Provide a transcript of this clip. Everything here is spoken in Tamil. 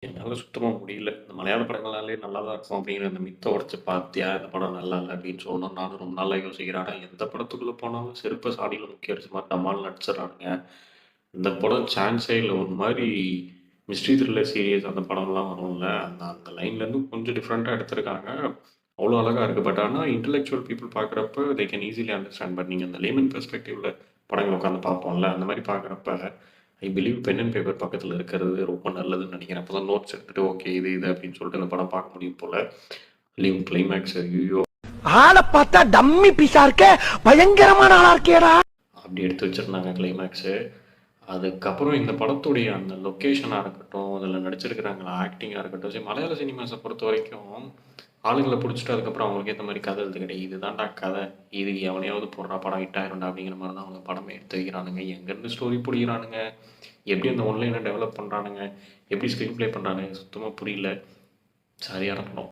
என்னால சுத்தமா முடியல. இந்த மலையாள படங்கள்னாலே நல்லா தான் இருக்கும் அப்படிங்கிற அந்த மித்த உடைச்சு பார்த்தியா, இந்த படம் நல்லா இல்ல அப்படின்னு சொல்லணும்னு நானும் ரொம்ப நாளா யோசிக்கிறேன். ஆனா எந்த படத்துக்குள்ள போனாலும் செருப்ப சாணியில முக்கி அடிச்ச மாரி டமால்னு நடிச்சிடுறானுங்க. இந்த படம் சான்ஸே இல்ல. ஒரு மாரி மிஸ்ட்ரி த்ரில்லர் சீரியஸ் அந்த படம்லாம் வரும்ல, அந்த அந்த லைன்லேருந்து கொஞ்சம் டிஃப்ரெண்ட்டா எடுத்திருக்காங்க. அவ்வளோ அழகா இருக்கு. பட் ஆனா இன்டலெக்சுவல் பீப்பிள் பார்க்குறப்ப they can easily understand. But நீங்க அந்த லேமன் பெர்ஸ்பெக்டிவ்ல படங்கள உட்காந்து பார்ப்போம்ல, அந்த மாரி பார்க்குறப்ப I believe pen and paper பக்கத்துல இருக்கிறது ரொம்ப நல்லதுன்னு நினைக்கிறேன். அப்பதான் நோட்ஸ் எடுத்துட்டு ஓகே இது இது அப்படின்னு சொல்லிட்டு இந்த படம் பார்க்க முடியும் போல. லீவ் கிளைமேக்ஸ் ஐயோ ஆளை பார்த்தா டம்மி பீஸா இருக்க, பயங்கரமான ஆளா இருக்கேடா. அப்படி எடுத்து வச்சிருந்தாங்க கிளைமேக்ஸு. அதுக்கப்புறம் இந்த படத்துடைய அந்த லொக்கேஷனாக இருக்கட்டும், அதில் நடிச்சிருக்கிறாங்களா ஆக்டிங்காக இருக்கட்டும், சரி மலையாள சினிமாஸை பொறுத்த வரைக்கும் ஆளுங்களை பிடிச்சிட்டு அதுக்கப்புறம் அவங்களுக்கு ஏற்ற மாதிரி கதை எழுது கிடையாது. இதுதான்டா கதை, இது எவனையாவது போடுறா படம் ஹிட் ஆயிரும்டா அப்படிங்கிற மாதிரி தான் அவங்க படமே எடுத்து வைக்கிறானுங்க. எங்கேருந்து ஸ்டோரி பிடிக்கிறானுங்க, எப்படி அந்த ஒன்லைனை டெவலப் பண்ணுறானுங்க, எப்படி ஸ்க்ரீன் ப்ளே பண்ணுறானுங்க சுத்தமாக புரியல. சரியான படம்.